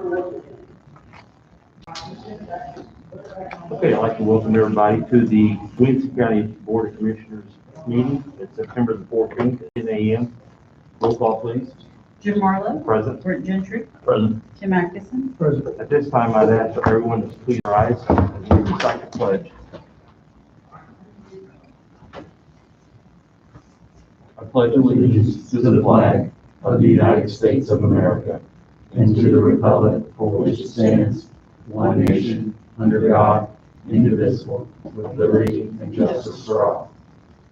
Okay, I'd like to welcome everybody to the Winston County Board of Commissioners meeting. It's September the 14th at 10 a.m. Roll call, please. Jim Marlowe. Present. Brent Gentry. Present. Tim Atkinson. Present. At this time, I'd ask for everyone to please rise as we recite the pledge. I pledge allegiance to the flag of the United States of America and to the republic for which it stands, one nation, under God, indivisible, with liberty and justice for all.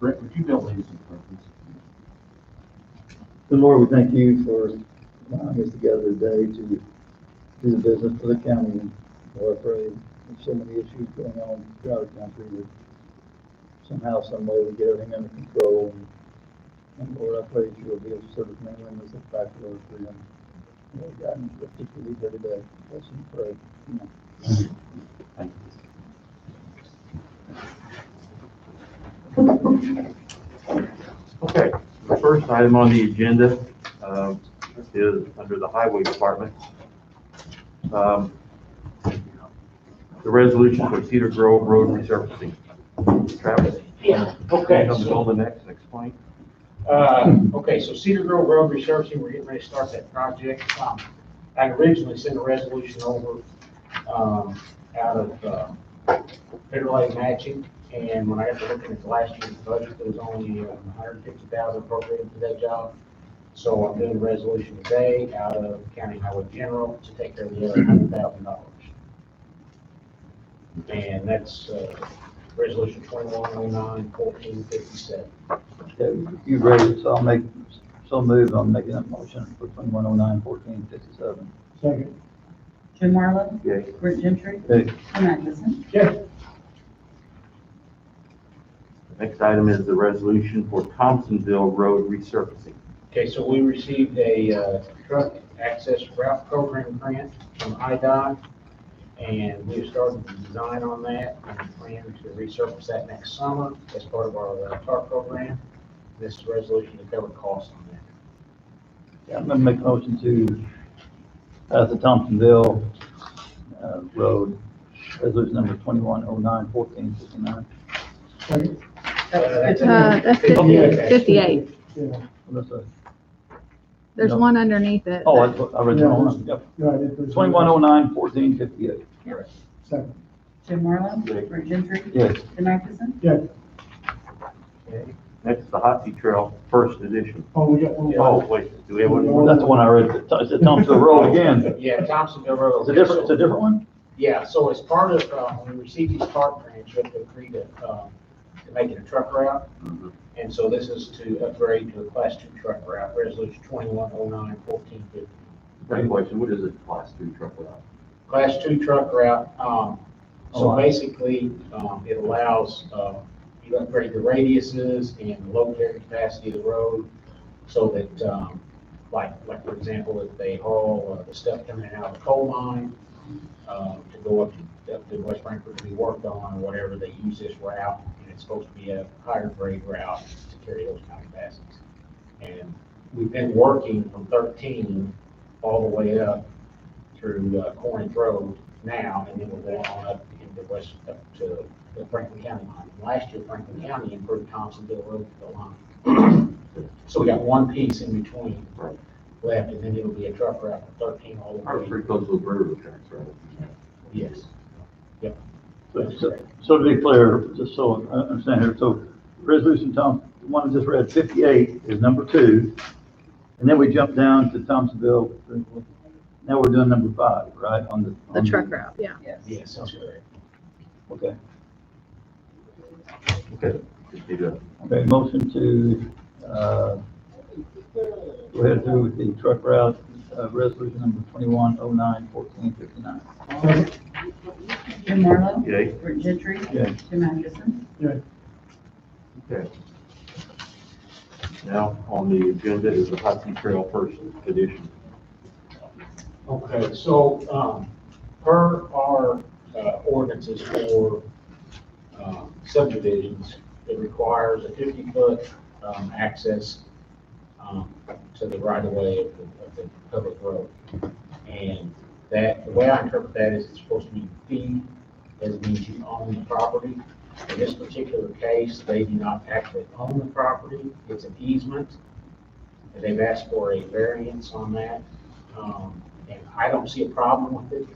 Brent, would you build these in purpose? Good Lord, we thank you for allowing us together today to do the business for the county. And Lord, I pray there's so many issues going on throughout the country that somehow, some way, we get everything under control. And Lord, I pray that you will be able to serve as many members of the fact, Lord, for them. Lord God, and lift us to lead here today. Bless and pray. Amen. Thank you. Okay, the first item on the agenda is under the Highway Department. The resolution for Cedar Grove Road resurfacing. Travis? Yeah, okay. Come to the next and explain. Okay, so Cedar Grove Road resurfacing, we're getting ready to start that project. I originally sent a resolution over out of federal aid matching, and when I got to looking at the last year's budget, there was only $150,000 appropriated for that job. So I'm doing a resolution today out of County Highway General to take care of the other $100,000. And that's resolution 2109-1457. Okay, you read it, so I'll make, so move, I'm making that motion for 2109-1457. Second. Jim Marlowe. Yay. Brent Gentry. Okay. Tim Atkinson. Yes. The next item is the resolution for Thompsonville Road resurfacing. Okay, so we received a truck access route program grant from IDOT, and we've started the design on that and plan to resurface that next summer as part of our TARP program. This is a resolution to cover costs on that. Yeah, I'm gonna make a motion to pass the Thompsonville Road, resolution number 2109-1459. Second. That's 58. Yeah. What's that? There's No. one underneath it. Oh, I read the wrong one. Yep. Yeah, I did. 2109-1458. Second. Jim Marlowe. Yay. Brent Gentry. Yes. Tim Atkinson. Yes. Okay. Next, the Hot Seat Trail First Edition. Oh, we got one. Oh, wait, do we have one more? That's the one I read. It's at Thompsonville Road again. Yeah, Thompsonville Road. It's a different one? Yeah, so as part of, when we receive these TARP grants, you have to agree to make it a truck route. Mhm. And so this is to upgrade to a class 2 truck route, resolution 2109-1450. Got a question, what is a class 2 truck route? Class 2 truck route, Oh, so wow. basically, it allows, you upgrade the radiuses and the load carrying capacity of the road so that, like for example, if they haul the stuff coming out of the coal mine to go up to West Frankfort to be worked on or whatever, they use this route, and it's supposed to be a higher grade route to carry those kind of capacities. And we've been working from 13 all the way up through Cornish Road now, and then we're going on up into up to the Franklin County line. Last year, Franklin County improved Thompsonville Road to the line. So we got one piece in between left, and then it'll be a truck route from 13 all the Our way. pretty close to the railroad tracks, right? Yes. Yep. So to be clear, just so I understand here, so resolution Tom, the one I just read, 58 is number 2, and then we jump down to Thompsonville. Now we're doing number 5, right? On The truck route, yeah. Yes, that's correct. Okay. Okay, just need a Okay, motion to go ahead through with the truck route, resolution number 2109-1459. Second. Jim Marlowe. yay. Brent Gentry. Yes. Tim Atkinson. Yes. Okay. Now, on the agenda is the Hot Seat Trail First Edition. Okay, so, per our ordinances for subdivisions, it requires a 50-foot access to the right-of-way of the public road. And That, the way I interpret that is it's supposed to be fee, as means you own the property. In this particular case, they do not actually own the property, it's an easement. And they've asked for a variance on that. And I don't see a problem with it.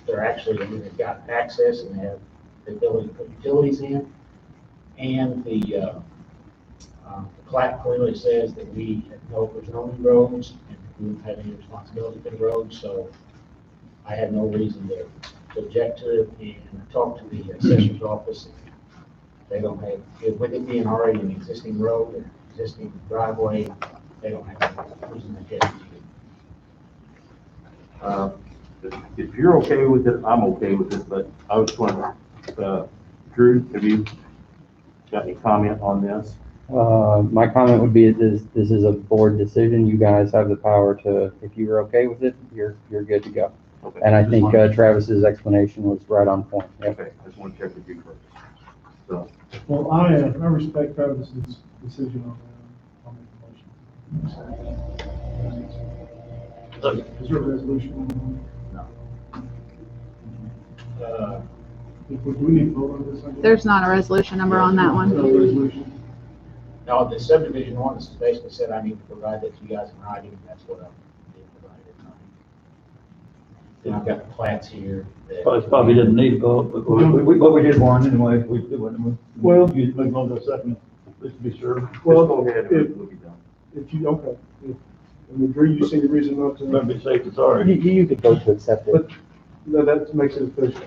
They're actually, I mean, they've got access and they have the ability to put utilities in. And the plat clearly says that there's no new roads and we don't have any responsibility for the roads, so I have no reason to object to it. And I talked to the assessor's office. They don't have, with it being already an existing road, an existing driveway, they don't have any reason to object to it. If you're okay with it, I'm okay with it, but I was wondering, Drew, have you got any comment on this? My comment would be this is a board decision. You guys have the power to, if you're okay with it, you're good to go. Okay. And I Just think wanted- Travis's explanation was right on point. Yep. Okay, I just want to check with you first. So, Well, I respect Travis's decision on that. I'll make the motion. Is there a resolution? Do we need to vote on this? I guess? There's not a resolution number on that No one. resolution. Now, the subdivision ordinance basically said I need to provide that to you guys in writing, and that's what I'm being provided in writing. Then I've got the plats here. that- Probably didn't need a vote, but we did one anyway. We did one. Well- You make one a second, just to be sure. just Well, go ahead if- and we'll be done. If you, okay. And Drew, you see the reason not to? Better be safe than sorry. You could vote to accept it. But, no, that makes it official.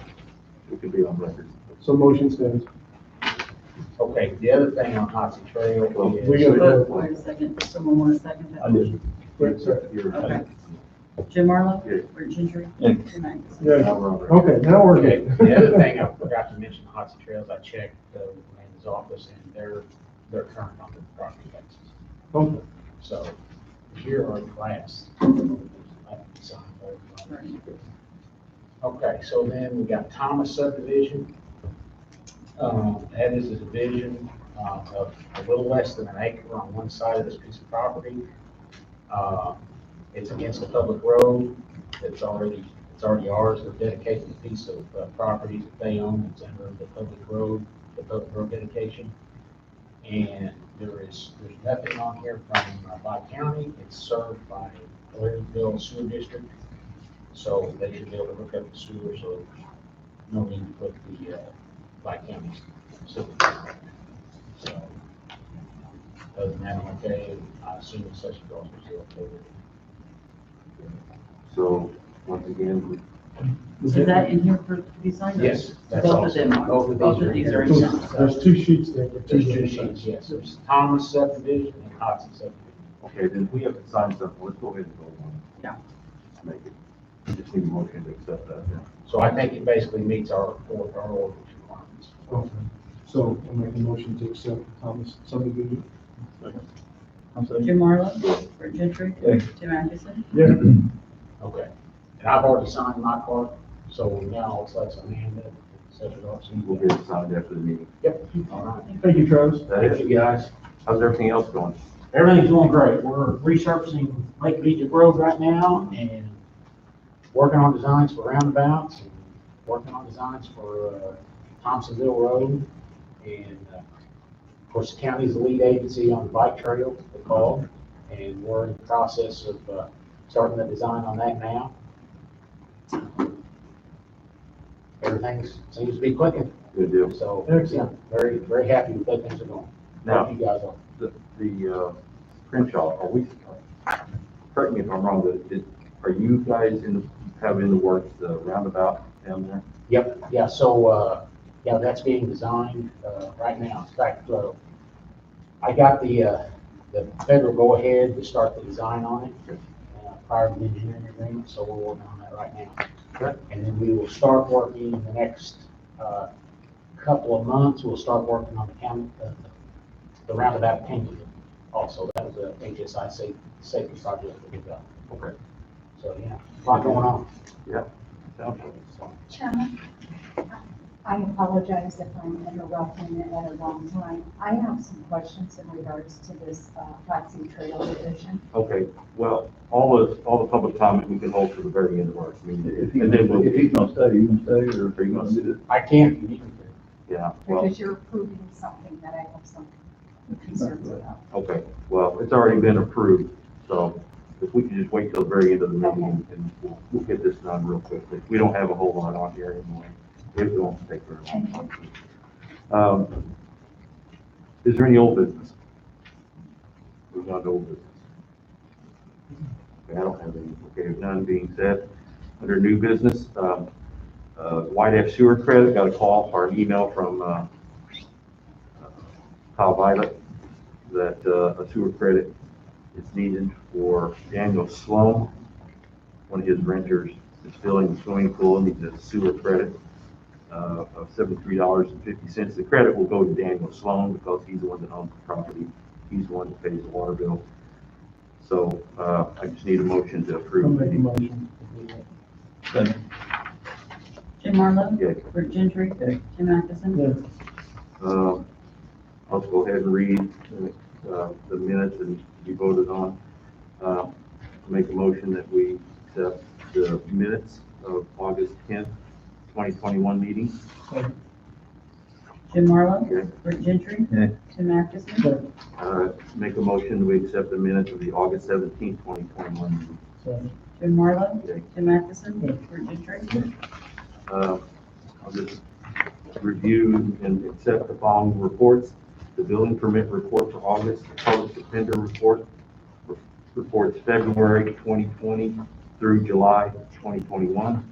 It could be on record. So motion stands. Okay, the other thing on Hotsy Trail We is, got- Wait a second, someone want to second that? I did. Wait, sorry. You're- Okay. Jim Marlowe? Yeah. Bert Gentry? Yeah. Jim Anderson? Yeah, Now we're on record. okay, now we're okay, good. the other thing I forgot to mention, Hotsy Trails, I checked the land's office and they're current on the property taxes. Okay. So here are the plats. I can sign both. Okay, so then we got Thomas subdivision. That is a division of a little less than an acre on one side of this piece of property. It's against a public road. It's already ours. They're dedicating a piece of property that they own. It's under the public road dedication. And there's nothing on here from by county. It's served by Larryville Sewer District. So they should be able to hook up the sewer, so no need to put the by county sewer. So other than that, I'm okay. I assume the session goes for still okay with it. So, once again, Is that in here for, to be signed? Yes, that's Both all. of them are. Both of these are in So here. there's two sheets there. for two There's two different sheets, sides. yes. There's Thomas subdivision and Hudson subdivision. okay, then we have to sign something. Let's go ahead and vote on it. Yeah. Make it. Just need a motion to accept that. Yeah. So I think it basically meets our ordinance requirements. Okay. So I'll make a motion to accept Thomas subdivision. I'm sorry. Jim Marlowe? Bert Gentry? Yeah. Jim Anderson? Yeah. Okay. And I've already signed my part, so now it's like Amanda, Cedar. We'll get it signed after the meeting. Yep. All right. Thank you, Travis. Thank you, guys. How's everything else going? Everything's going great. We're resurfacing Lake Beach Road right now and working on designs for roundabouts and working on designs for Thompsonville Road. And of course, the county's the lead agency on the bike trail, they call, and we're in the process of starting the design on that now. Everything seems to be clicking, Good deal. so yeah, Excellent. very, very happy with the way things are going. Now, Hope you guys are. the Crenshaw, are we, correct me if I'm wrong, but are you guys have in the works the roundabout down there? Yep, yeah, so, yeah, that's being designed, right now. In fact, I got the federal go-ahead to start the design on it, prior to the engineering agreement, so we're working on that right now. Okay. And then we will start working in the next, couple of months, we'll start working on the roundabout Kingdom also. That was a HSI safety project that we got. Okay. So, yeah, a lot going on. Yeah. Sounds like it's fun. Chairman? I apologize if I'm interrupting it at a wrong time. I have some questions in regards to this Foxy Trail division. Okay, well, all the public comment we can hold for the very end of our meeting. If And then we'll, he's gonna stay, you can stay, or Are you gonna do it? I can't, you can. yeah, well, Because you're approving something that I have some concerns about. okay, well, it's already been approved, so if we could just wait till the very end of the meeting and we'll get this done real quickly. We don't have a whole lot on here anymore. It won't take very long. Is there any old business? We've got old business. Okay, I don't have any. Okay, with none being said, under new business, White F sewer credit, got a call or an email from Kyle Violet that a sewer credit is needed for Daniel Sloan. One of his renters is filling the swimming pool and needs a sewer credit of $73.50. The credit will go to Daniel Sloan because he's the one that owns the property. He's the one that pays the water bill. So I just need a motion to I'll approve. make a motion. Jim Marlowe? Okay. Bert Gentry? Okay. Jim Atkinson? Yeah. I'll just go ahead and read the minutes and be voted on. Make a motion that we accept the minutes of August 10th, 2021 meeting. Jim Marlowe? Okay. Bert Gentry? Yeah. Jim Atkinson? Make a motion that we accept the minutes of the August 17th, 2021 meeting. So, Jim Marlowe? Okay. Jim Atkinson? Yeah. Bert Gentry? I'll just review and accept the following reports. The building permit report for August, the public defender report, reports February 2020 through July 2021.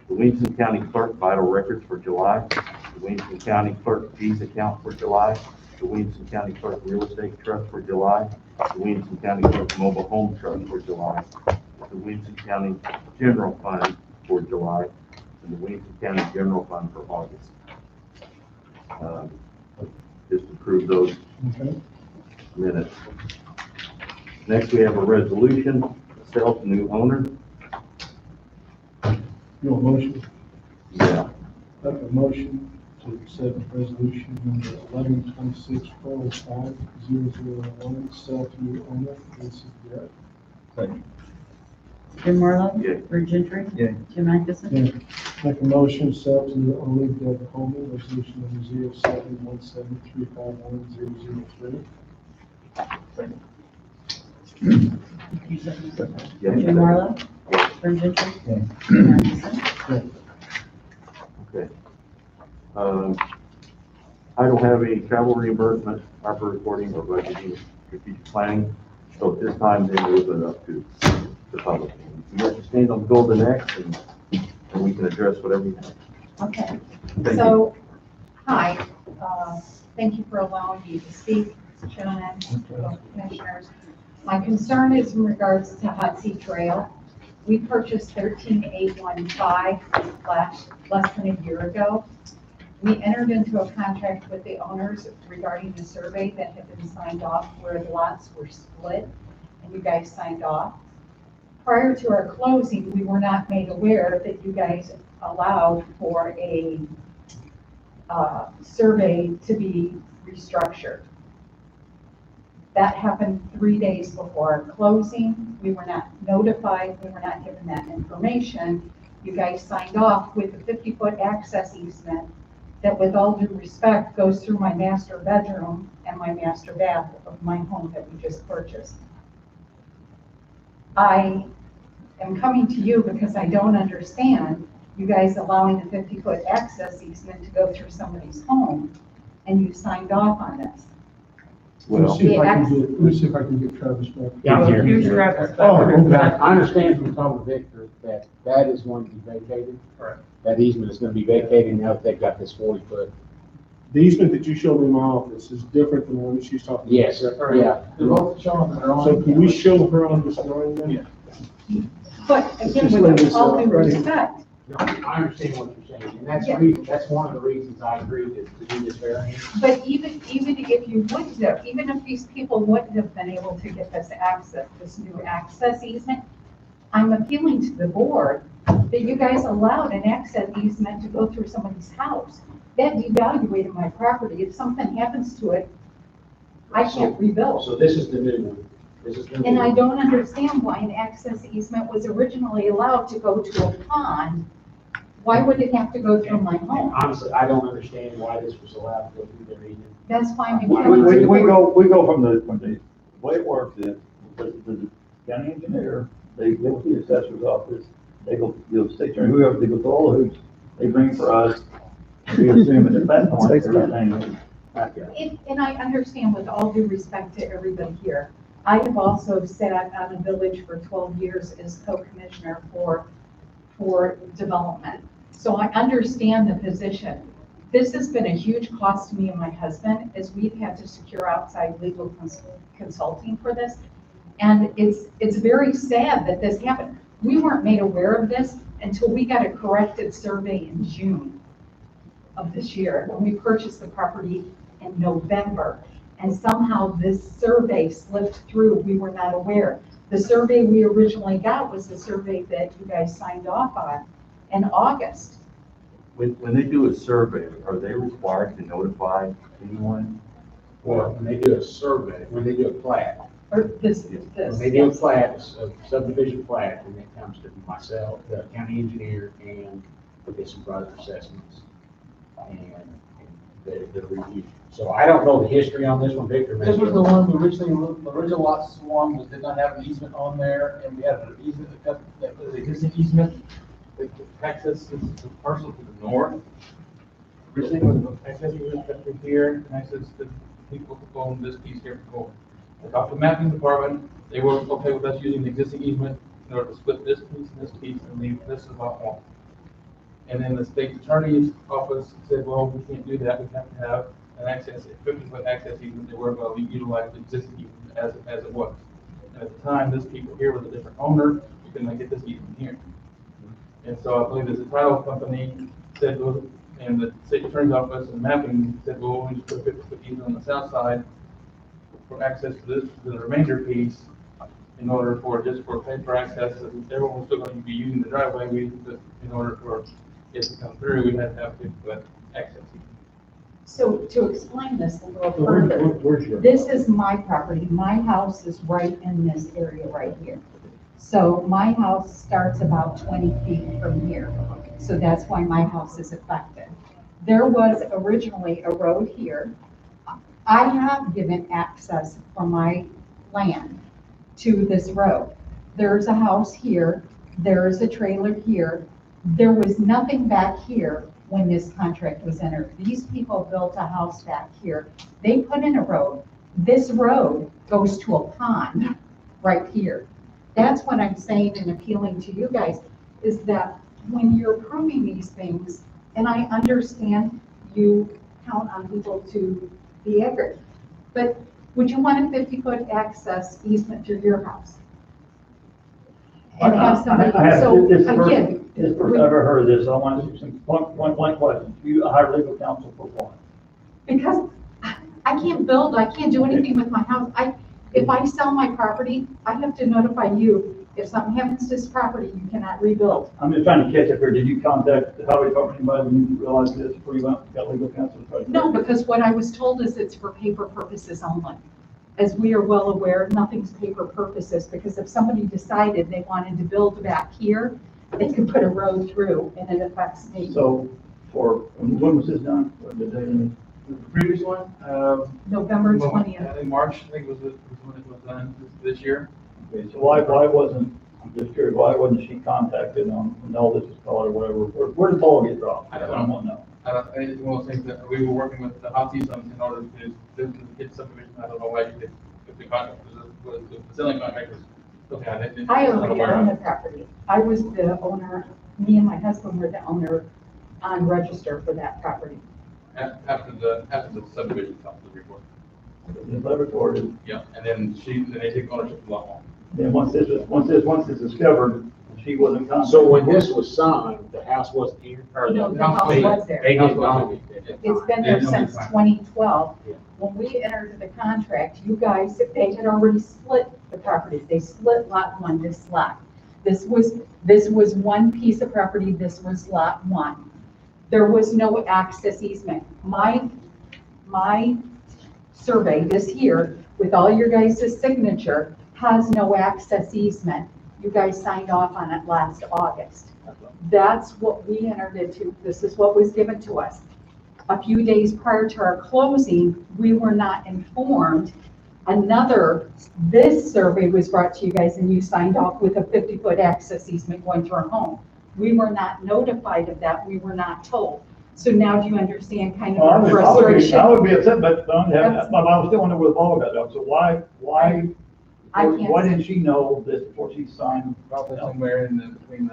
The Williamson County Clerk vital records for July. The Williamson County Clerk fees account for July. The Williamson County Clerk real estate trust for July. The Williamson County Clerk mobile home trust for July. The Williamson County General Fund for July. And the Williamson County General Fund for August. Just approve those okay. minutes. Next, we have a resolution, sale to new owner. You want a motion? Yeah. Make a motion to accept resolution number 1126/45001, sell to new owner, this is Garrett. Second. Jim Marlowe? Yeah. Bert Gentry? Yeah. Jim Atkinson? Yeah. Make a motion, sell to new owner, Deb Coleman, resolution number 0717351003. Yeah. Jim Marlowe? Bert Gentry? Yeah. Jim Atkinson? Okay. I don't have any travel reimbursement, ARPA reporting, or budgeting, strategic planning. So at this time, then we open it up to the public. You have to stand on the golden X and we can address whatever you have. Okay, Thank so, hi, thank you for allowing me to speak, John, commissioners. My concern is in regards to Hot Sea Trail. We purchased 13815 less than a year ago. We entered into a contract with the owners regarding the survey that had been signed off where the lots were split, and you guys signed off. Prior to our closing, we were not made aware that you guys allowed for a survey to be restructured. That happened 3 days before our closing. We were not notified, we were not given that information. You guys signed off with a 50-foot access easement that, with all due respect, goes through my master bedroom and my master bath of my home that we just purchased. I am coming to you because I don't understand you guys allowing a 50-foot access easement to go through somebody's home, and you signed off on this. Let me Well, see if I can get Travis back. Yeah, I'm here. Here's Travis. Oh, okay. I understand from Tom Victor that that is going to be vacated. Correct. That easement is going to be vacated now that they've got this 40-foot. The easement that you showed me in my office is different than the one that she's talking about. Yes, yeah. They're both shown on the drawing. So can we show her on this drawing then? Yeah. But again, Just lay with this all out, due right? respect, No, I understand what you're saying, and that's Yeah. that's one of the reasons I agreed to do this variance. but even if you wouldn't have, even if these people wouldn't have been able to get this access, this new access easement, I'm appealing to the board that you guys allowed an access easement to go through somebody's house. That devaluated my property. If something happens to it, I can't rebuild. So this is the new one. This is the new And I one. don't understand why an access easement was originally allowed to go to a pond. Why would it have to go through my And home? honestly, I don't understand why this was allowed to go through there either. That's fine. We go from the way it works is, the county engineer, they go to the assessor's office, they go, the state attorney, whoever, they go through all the hoops, they bring for us, we assume at that point, everything is accurate. And I understand, with all due respect to everybody here, I have also sat on a village for 12 years as co-commissioner for development. So I understand the position. This has been a huge cost to me and my husband, as we've had to secure outside legal consulting for this. And it's very sad that this happened. We weren't made aware of this until we got a corrected survey in June of this year, when we purchased the property in November. And somehow this survey slipped through. We were not aware. The survey we originally got was the survey that you guys signed off on in August. When they do a survey, are they required to notify anyone? Or when they do a survey, when they do a plat, Or this. when they do a plat, a subdivision plat, and it comes to myself, the county engineer, and the supervisor assessments, and the review. So I don't know the history on this one, Victor. This was the one, the original lot one was, did not have an easement on there, and we had an easement that was an existing easement that accesses the parcel to the north. Originally, was an access easement that was here, and access to people who own this piece here from north. I talked to the mapping department, they were okay with us using the existing easement in order to split this piece and this piece and leave this as lot one. And then the state attorney's office said, well, we can't do that, we have to have an access, a 50-foot access easement, they were going to utilize the existing easement as it was. And at the time, this people here was a different owner, we couldn't get this easement here. And so I believe there's a title company said, well, and the state attorney's office and mapping said, well, we just put a 50-foot easement on the south side for access to this, to the remainder piece, in order for, just for paper access, and everyone was still going to be using the driveway, in order for it to come through, we had to have 50-foot access. So to explain this a little further, this is my property. My house is right in this area right here. So my house starts about 20 feet from here. So that's why my house is affected. There was originally a road here. I have given access from my land to this road. There's a house here. There's a trailer here. There was nothing back here when this contract was entered. These people built a house back here. They put in a road. This road goes to a pond right here. That's what I'm saying and appealing to you guys, is that when you're approving these things, and I understand you count on people to be accurate, but would you want a 50-foot access easement through your house? And have somebody, so again. This first I've ever heard of this, I want to, one question, you hire legal counsel for what? Because I can't build, I can't do anything with my house. If I sell my property, I have to notify you. If something happens to this property, you cannot rebuild. I'm just trying to catch up here, did you contact the highway department when you realized this, before you got legal counsel? No, because what I was told is it's for paper purposes only. As we are well aware, nothing's paper purposes, because if somebody decided they wanted to build back here, they could put a road through, and it affects me. So, when was this done? What did they- The previous one, November well, 20th. in March, I think was when it was done this year. Okay, so why wasn't, I'm just curious, why wasn't she contacted on, when all this was called or whatever? Where did the ball get dropped? I don't want to know. It's one of those things that we were working with the Hotties in order to get subdivision. I don't know why if the contract was the selling contract was. Okay, I already own the property. I was the owner, me and my husband were the owner on register for that property. After the subdivision comes to the report. It's recorded. Yeah, and then they take ownership of lot one. Then once it's discovered, she wasn't contacted. So when this was signed, the house wasn't here, or No, the the house was there. They didn't own it at that It's time. been there Yeah, no, since it's fine. 2012. Yeah. When we entered the contract, you guys, they had already split the property. They split lot one, this lot. This was one piece of property, this was lot one. There was no access easement. My survey this here, with all your guys' signature, has no access easement. You guys signed off on it last August. That's what we entered into. This is what was given to us. A few days prior to our closing, we were not informed. This survey was brought to you guys and you signed off with a 50-foot access easement going through our home. We were not notified of that. We were not told. So now do you understand kind of our frustration? I would be upset, but I was still wondering where the ball got done. So why didn't she know this before she signed? Probably somewhere between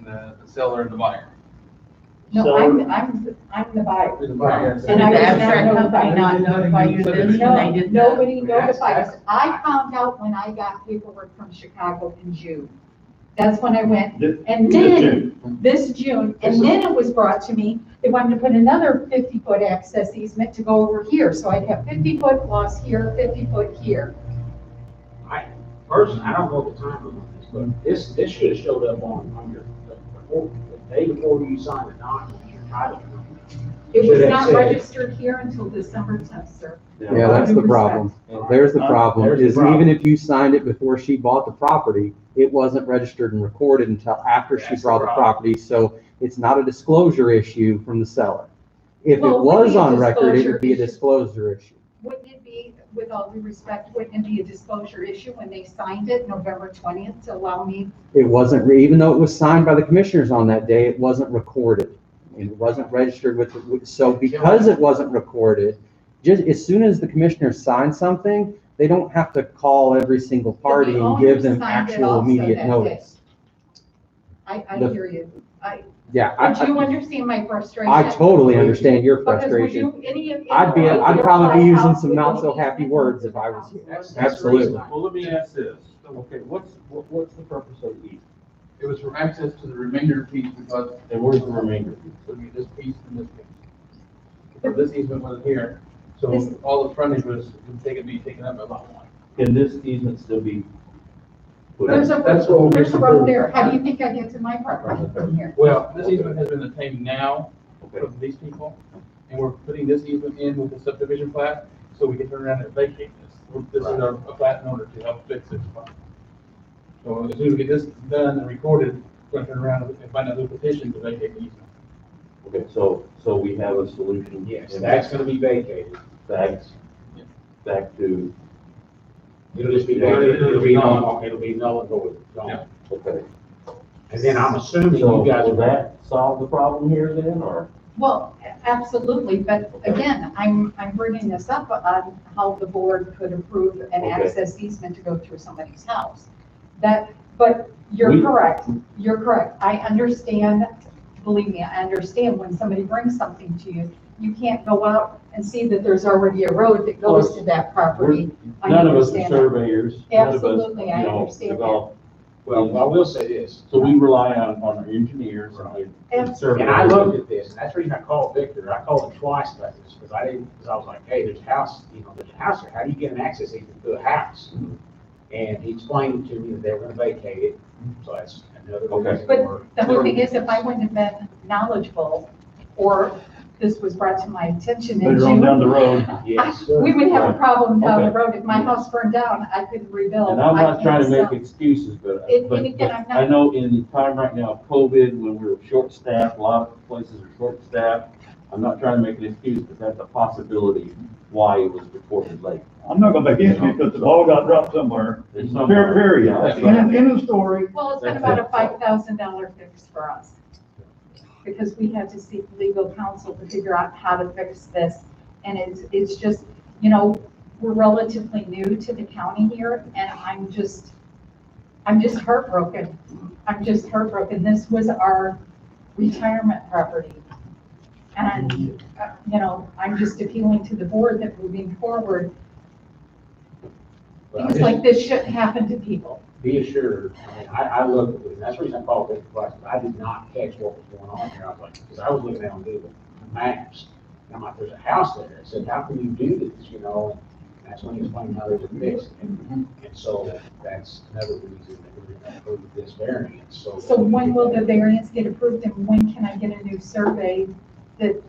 the seller and the buyer. No, So- I'm the buyer. The buyer. And I Did the was not abstract notified. company not notify you of this No, when they did that? nobody notified us. I found out when I got paperwork from Chicago in June. That's when I went, and then, this June, and then it was brought to me, they wanted to put another 50-foot access easement to go over here. So I'd have 50-foot loss here, 50-foot here. Personally, I don't know the time on this, but this should have showed up on your, the day before you signed the document, your title. It was Should have not said- registered here until December 10th, sir. Yeah, that's the problem. There's the problem, There's the is problem. even if you signed it before she bought the property, it wasn't registered and recorded until after she That's the bought the problem. property, so it's not a disclosure issue from the seller. If it Well, it would was be a on record, it disclosure would be a issue. disclosure issue. Wouldn't it be, with all due respect, wouldn't it be a disclosure issue when they signed it November 20th to allow me? It wasn't, even though it was signed by the commissioners on that day, it wasn't recorded. And it wasn't registered so because it wasn't recorded, just as soon as the commissioners sign something, they don't have to call every single party and give them Owners signed it actual also immediate that notice. I The- hear you. Yeah, But you understand my frustration? I totally understand your Because would frustration. you, any of? I'd probably be using some not so Would you happy be- words if I was you. That's Absolutely. reasonable. Well, let me ask this. Okay, what's the purpose of the easement? It was for access to the remainder piece because And where's the remainder? it would be this piece and this piece. So this easement wasn't here, so all the frontage was be taken up by lot one. Can this easement still be put There's in? That's what we're there's a road there. How do you think I get to my property from here? Well, this easement has been obtained now Okay. from these people, and we're putting this easement in with the subdivision plat, so we can turn around and vacate this. This is a plat in order to help fix this problem. So as soon as we get this done and recorded, we're gonna turn around and find out who petitioned to vacate the easement. Okay, so we have a solution. Yes, that's gonna be vacated. Back to, It'll just be, it'll be null and void, gone. Yeah. okay. And then I'm assuming So you guys will are that solve the problem here then, or? Well, absolutely, but again, I'm bringing this up on how the board could approve an Okay. access easement to go through somebody's house. But you're We- correct, I understand, believe me, I understand when somebody brings something to you, you can't go out and see that there's already a road that goes to that property. I None of us are understand that. surveyors. None of us, Absolutely, I you know, understand that. develop- Well, I will say this, So we rely on our engineers and surveyors. and I looked at this, and that's the reason I called Victor, I called him twice about this, because I was like, hey, there's a house, there's a house there, how do you get an access easement to a house? And he explained to me that they were gonna vacate it, so that's another Okay. reason But for. the whole thing is, if I wouldn't have been knowledgeable, or this was brought to my attention in Later on down the June, road. Yes, we would have a problem down the Okay. road. If my house burned down, I couldn't rebuild. And I'm I not trying to can't make excuses, but, And again, I'm not- I know in the time right now of COVID, when we're short-staffed, a lot of places are short-staffed. I'm not trying to make an excuse, but that's a possibility why it was reported late. I'm not gonna make it because the ball got dropped somewhere. There's somewhere. Period. Yeah, that's right. End of story. Well, it's been That's about a it. $5,000 fix for us. Because we had to seek legal counsel to figure out how to fix this. And it's just, we're relatively new to the county here, and I'm just heartbroken. I'm just heartbroken. This was our retirement property. And, I'm just appealing to the board that moving forward, But I things just- like this shouldn't happen to people. Be assured, I looked at it, and that's the reason I called Victor twice, but I did not catch what was going on here, I was like, because I was looking at it on Google Maps, and I'm like, there's a house there, I said, how can you do this, and That's when he explained how there's a fix. And so that's another reason that we're gonna approve this variance, so. So when will the variance get approved and when can I get a new survey that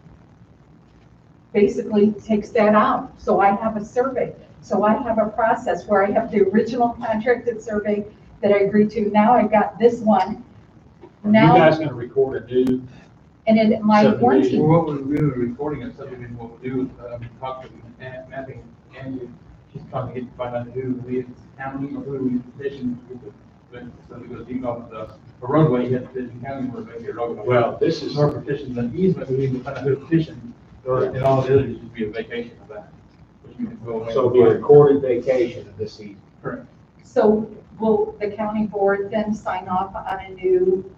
basically takes that out? So I have a survey, so I have a process where I have the original contracted survey that I agreed to. Now I've got this one. You Now, guys gonna record a new and in my warranty, Well, what we're doing, recording it, subdivision, what we'll do is, talk to mapping, and she's trying to find out who we, county, or who we petitioned, so we go deep off the roadway, you have to petition county, we're making a roadway. Well, this is, Or petition the easement, we need to find out who petitioned, or, and all the others should be a vacation of that. Which you can go away. so it'll be a recorded vacation of this season. Correct. so will the county board then sign off on a new,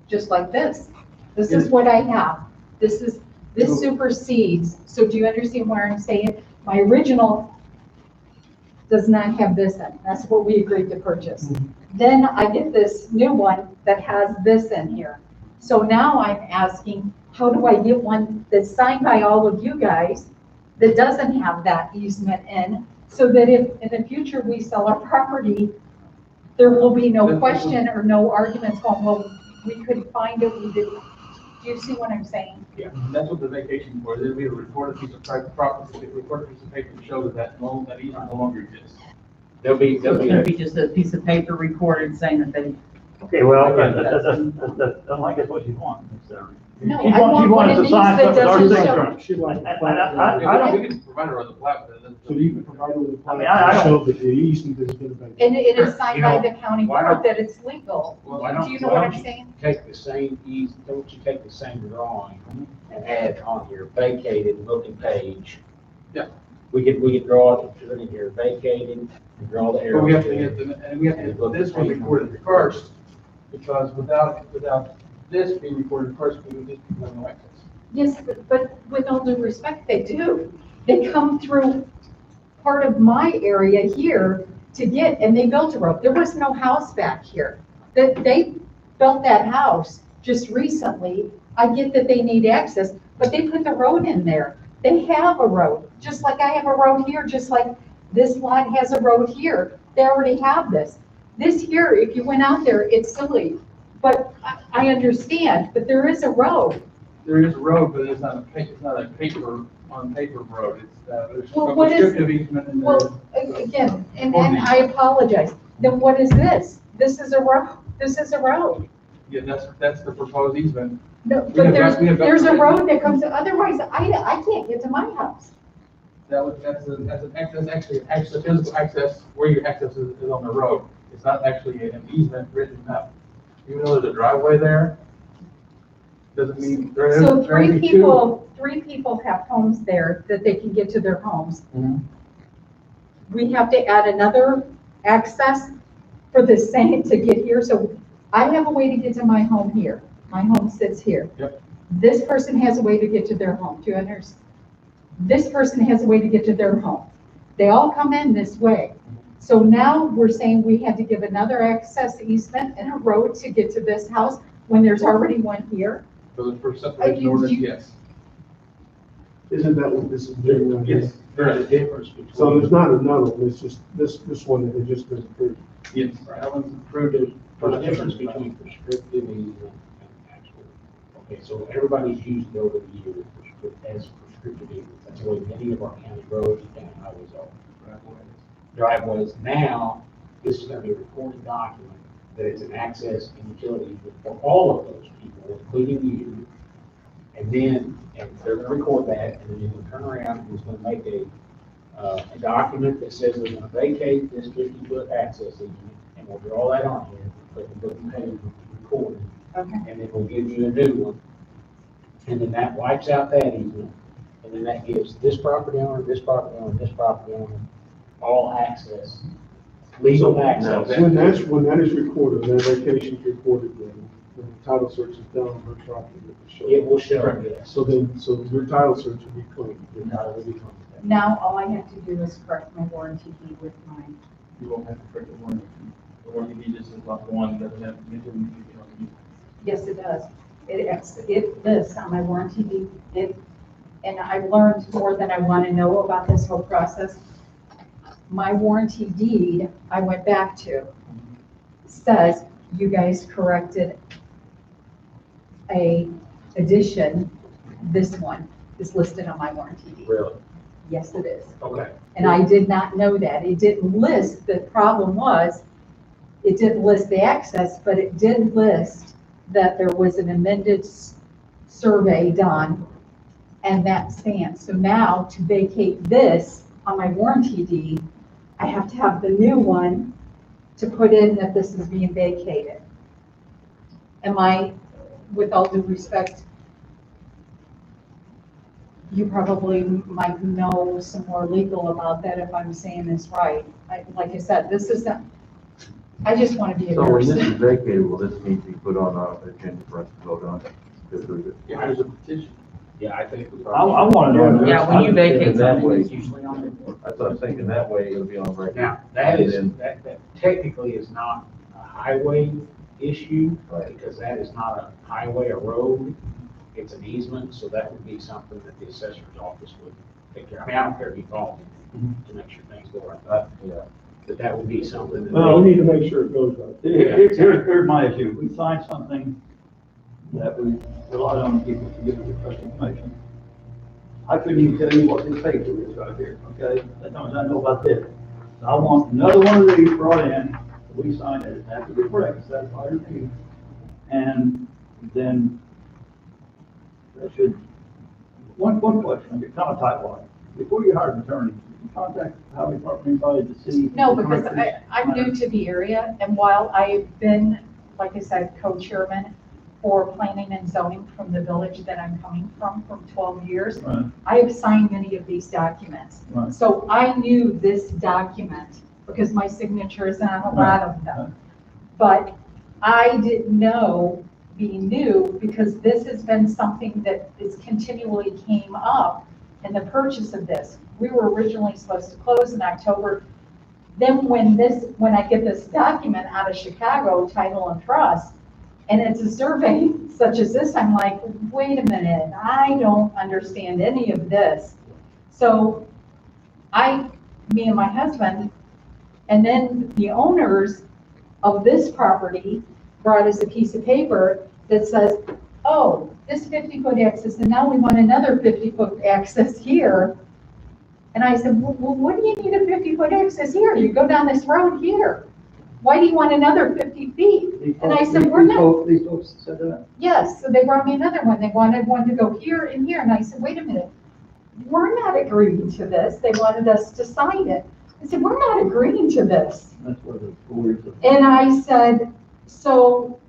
just like this? This is what I have. This supersedes. So do you understand what I'm saying? My original does not have this in. That's what we agreed to purchase. Then I get this new one that has this in here. So now I'm asking, how do I get one that's signed by all of you guys that doesn't have that easement in, so that if in the future we sell our property, there will be no question or no arguments going, well, we could find it, we didn't. Do you see what I'm saying? That's what the vacation for, there'll be a recorded piece of private property, a recorded piece of paper to show that that easement no longer exists. There'll be, So it's gonna be just a piece of paper recorded saying that they, Okay, well, that's unlike that's what you want. No, She I want one wants of to these sign that something with our doesn't signature show. on it. She'd like. I don't, We can provide her with a plat, but it doesn't. So you can provide her with a I mean, plan I to don't- show that the easement has been abandoned. And it is signed You by know, the county why board don't- that it's legal. Why don't- Do you know why what don't I'm you saying? Take the same don't you take the same drawing and add on here, vacated, looking page. Yeah. We could draw it, put it in here, vacated, and draw the But arrow. we have to get this one recorded first, because without this being recorded first, we would just have no access. Yes, but with all due respect, they do. They come through part of my area here to get, and they built a road. There was no house back here. They built that house just recently. I get that they need access, but they put the road in there. They have a road, just like I have a road here, just like this lot has a road here. They already have this. This here, if you went out there, it's silly. But I understand, but there is a road. There is a road, but it's not a paper, on paper road. It's, there's Well, a what is- prescriptive easement in there. Well, again, and I apologize. Then what is this? This is a road. This is a road. Yeah, that's the proposed easement. No, We but have there's, got- we have got- there's a road that comes, otherwise I can't get to my house. That's actually access, physical access, where your access is on the road. It's not actually an easement written up. Even though there's a driveway there, doesn't mean. So three people have homes there that they can get to their homes. Mhm. We have to add another access for the same to get here. So I have a way to get to my home here. My home sits here. Yep. This person has a way to get to their home. Do you understand? This person has a way to get to their home. They all come in this way. So now we're saying we had to give another access easement and a road to get to this house when there's already one here. So the first separation ordinance, yes. Isn't that what this is doing right here? Yes, there is a difference between. So there's not another one, it's just this one that had just been approved. Yes, that one's approved as. For the difference between prescriptive easement and actual. Okay, so everybody's used it over the years as prescriptive easements. That's the way many of our county roads and county highways are. Driveways. Now, this is gonna be a recorded document that it's an access and utility easement for all of those people, including you. And then, and they're gonna record that, and then you're gonna turn around and it's gonna make a document that says we're gonna vacate this 50-foot access easement, and we'll draw that on here, put the book and page recorded, Okay. and then we'll give you a new one. And then that wipes out that easement, and then that gives this property owner, this property owner, this property owner, all access, legal access. When that is recorded, that vacation's recorded, then when the title search is done on her property, it will show. It will show, yes. So your title search will be clean, your title will be clean. Now all I have to do is correct my warranty deed with mine. You won't have to correct the warranty. The warranty deed is lot one, doesn't have to get them. Yes, it does. It lists on my warranty deed, and I've learned more than I want to know about this whole process. My warranty deed, I went back to, says you guys corrected a addition. This one is listed on my warranty deed. Really? Yes, it is. Okay. And I did not know that. It didn't list, the problem was, it didn't list the access, but it did list that there was an amended survey done, and that stands. So now to vacate this on my warranty deed, I have to have the new one to put in that this is being vacated. Am I, with all due respect, you probably might know some more legal about that if I'm saying this right. Like I said, this isn't, I just want to be a So when nurse. this is vacated, will this need to be put on our agenda for us to vote on? To approve it? Yeah, there's a petition. Yeah, I think we I probably. want to know. Yeah, when you vacate that something, way. it's usually on it. That's what I'm thinking, that way it'll be on record. Now, that is, And that technically is not a highway issue, Right. because that is not a highway or road. It's an easement, so that would be something that the assessor's office would take care of. I mean, I don't care if you call them to make sure things go right, but Yeah. that would be something that. Well, We need to make sure it goes right. Here's my issue. We signed something that we relied on people to give us the correct information. I couldn't even tell you what this paper is right here, okay? That's how much I know about this. So I want another one of these brought in, we signed it, it has to be correct, that's why it's here. And then that should, one question, I'm kind of tight one. Before you hire an attorney, did you contact the highway department anybody to see? No, because I'm new to the area, and while I've been, like I said, co-chairman for planning and zoning from the village that I'm coming from 12 years, Right, I have signed many of these documents. right. So I knew this document because my signature is on a lot of them. But I didn't know, being new, because this has been something that is continually came up in the purchase of this. We were originally supposed to close in October. Then when I get this document out of Chicago, Title and Trust, and it's a survey such as this, I'm like, wait a minute, I don't understand any of this. So me and my husband, and then the owners of this property brought us a piece of paper that says, oh, this 50-foot access, and now we want another 50-foot access here. And I said, well, what do you need a 50-foot access here? You go down this road here. Why do you want another 50 feet? And I said, we're not. These folks said that? Yes, so they brought me another one. They wanted one to go here and here. And I said, wait a minute, we're not agreeing to this. They wanted us to sign it. I said, we're not agreeing to this. That's where the stories of. And I said, so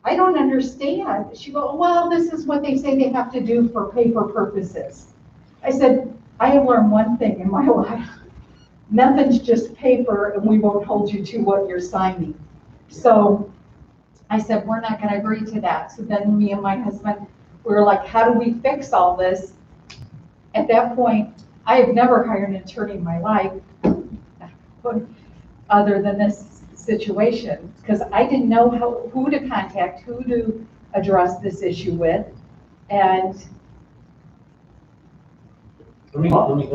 I don't understand. She goes, well, this is what they say they have to do for paper purposes. I said, I have learned one thing in my life. Nothing's just paper, and we won't hold you to what you're signing. So I said, we're not going to agree to that. So then me and my husband, we were like, how do we fix all this? At that point, I have never hired an attorney in my life other than this situation, because I didn't know who to contact, who to address this issue with. And Let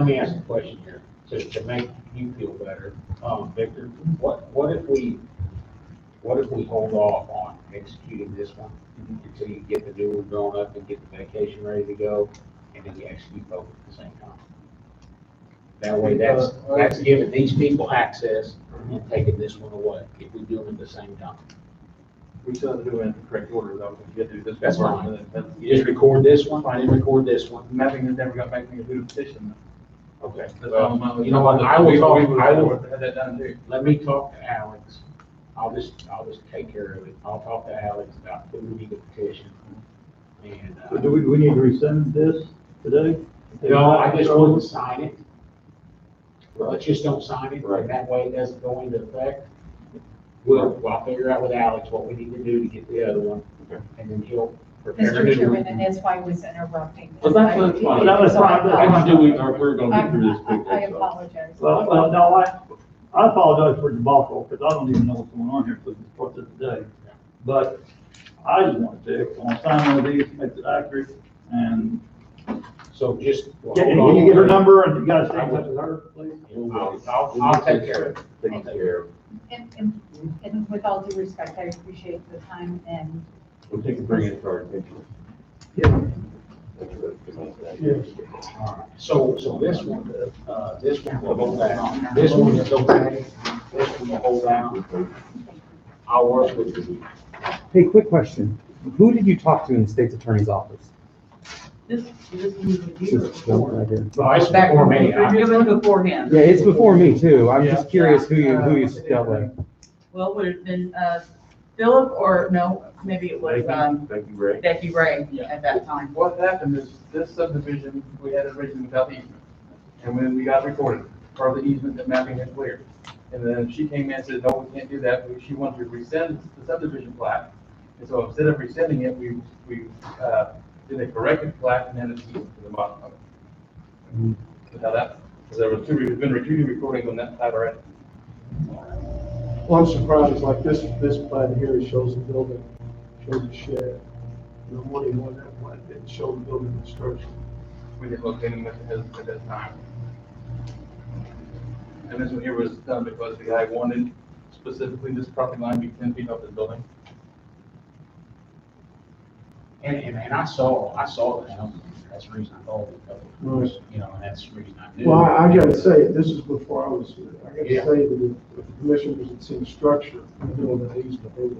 me ask a question here, to make you feel better. Victor, what if we hold off on executing this one until you get the new one drawn up and get the vacation ready to go, and then you execute both at the same time? That way, that's giving these people access and taking this one away, if we do them at the same time. We still have to do it in the correct order, though, because you have to do this. That's one fine. first, and then You just record this one, and then record this one. Mapping has never got back to me to do the petition. Okay. That's all my- You know what, I will talk, I will, Have that done too. let me talk to Alex. I'll just take care of it. I'll talk to Alex about who we need to petition. And, So do we need to rescind this today? no, I just wouldn't sign it. Let's just don't sign it, right? That way it doesn't go into effect. I'll figure out with Alex what we need to do to get the other one, and then he'll prepare a Mr. new Chairman, one. and that's why I was interrupting. Well, that's fine. That's fine. I just do, we're gonna get through this quick. I that's all. apologize. Well, no, I apologize for the debacle, because I don't even know what's going on here, because it's brought this today. But I just want to sign one of these, make it accurate, and So just. Can you get her number and you gotta stay in touch with her, please? I'll take care of it. Take care of it. And with all due respect, I appreciate the time and We'll take a bring it to our attention. Yes. So this one will go down. This one is okay. This one will hold down. I'll work with you. Hey, quick question. Who did you talk to in the state's attorney's office? This was with This you is right here. Well, it's before me. It was before him. Yeah, it's before me too. I'm just curious who you dealt with. Well, would it have been, Philip, or no, maybe it was, Thank you, Ray. Becky Ray Yeah. at that time. What happened is this subdivision, we had it originally without the easement. And when we got recorded, part of the easement, the mapping had cleared. And then she came in and said, no, we can't do that. She wanted to rescind the subdivision plat. And so instead of rescinding it, we did a corrected plat and then it's easement to the bottom of it. Now that, because there's been two recordings on that side already. Well, I'm surprised, like this plat here shows the building, shows the shed. And I'm wondering why that plat didn't show the building construction. We didn't look at them at that time. And this one here was done because the guy wanted specifically this property line be 10 feet off the building. And I saw the house. That's the reason I called it. Right. You know, and that's the reason I knew. Well, I gotta say, this is before I was here. I gotta Yeah. say that if the commissioners had seen structure in the middle of that easement, they would,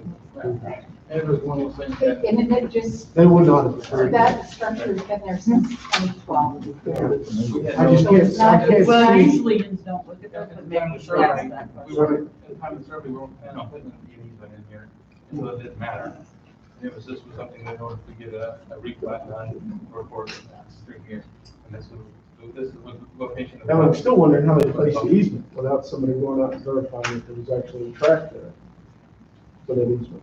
And it was one of those things that, and it just, they would not have approved. that structure's been there since 2012. we had I just can't, I can't Well, see. usually you don't look at At that, but the maybe time you of should ask survey, that we question. weren't, at the time of the survey, we weren't planning on putting an easement in here, so it didn't matter. And this was something that in order to get a replat done, or through here. And this is the location. of the- Now, I'm still wondering how they placed the easement without somebody going out and verifying if there was actually a track there for that easement.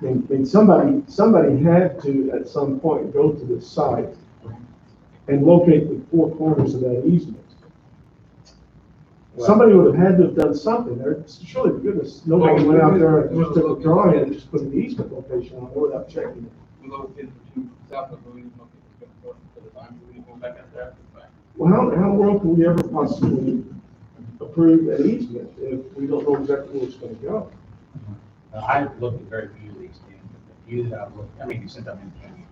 I mean, somebody had to, at some point, go to the site and locate the four corners of that easement. Somebody would have had to have done something there. Surely, for goodness, nobody went out there and just took a drawing and just put an easement location on it without checking it. We located the two south of, we didn't look at the for the time, we didn't go back out there. Well, how in the world can we ever possibly approve an easement if we don't know exactly where it's gonna go? I've looked at very few of these things, but the few that I've looked, I mean, since I'm in county,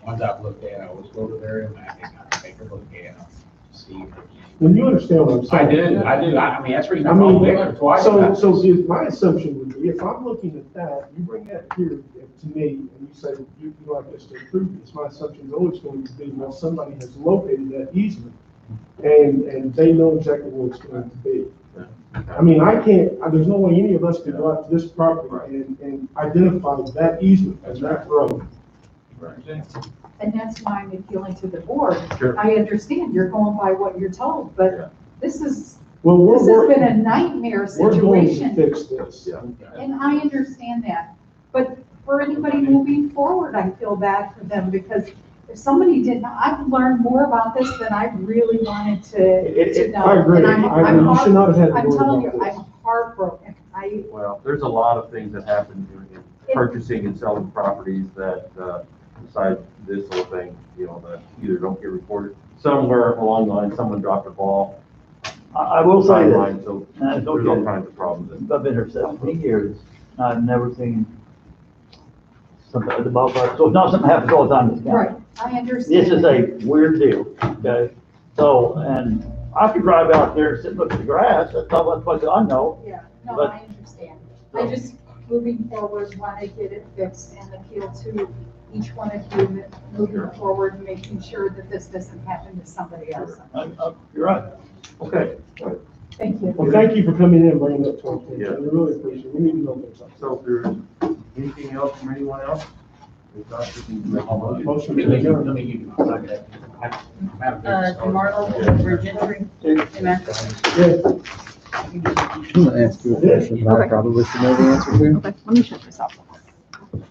the ones I've looked at, I always go to their area mapping, I take a look at them, see if there's any. When you understand what I'm I saying. do, I mean, that's the reason I I'm on mean, Victor twice. my assumption would be, if I'm looking at that, you bring that here to me, and you say, you like us to approve this, my assumption is always going to be, well, somebody has located that easement, and they know exactly where it's going to be. I mean, there's no way any of us can go out to this property and identify that easement as that road. And that's why I'm appealing to the board. Sure. I understand you're going by what you're told, but this has Well, been a nightmare we're going to situation. fix this. Yeah. And I understand that, but for anybody moving forward, I feel bad for them, because if somebody didn't, I've learned more about this than I really wanted to know. I agree. And I'm I agree. You should not have had to I'm worry telling you, about this. I'm heartbroken. Well, there's a lot of things that happen in purchasing and selling properties that, besides this whole thing, you know, that either don't get reported. Somewhere along the line, someone dropped a ball. I will say Timeline, this, so and I there's don't all get it. kinds of problems. I've been here 17 years, I've never seen something at the ballpark, so it's not something that happens all the time in this county. Right, I understand. This is a weird deal, okay? So, and I could drive out there and sit and look at the grass, that's not what I know. Yeah, no, But- I understand. I just, moving forward, want to get it fixed and appeal to each one of you, moving forward, making sure that this doesn't happen to somebody else. You're right. Okay. Thank you. Well, thank you for coming in and bringing that to our attention. Yeah. We really appreciate it. We need to know what's up. So if there's anything else from anyone else? If not, we can make a motion. Motion Let to me adjourn. give you my second. I'm out of business. DeMarlo, Bridge Entry, Amen. Yeah. I'm gonna ask you a question that I probably should know the answer to. Okay, let me shut this off.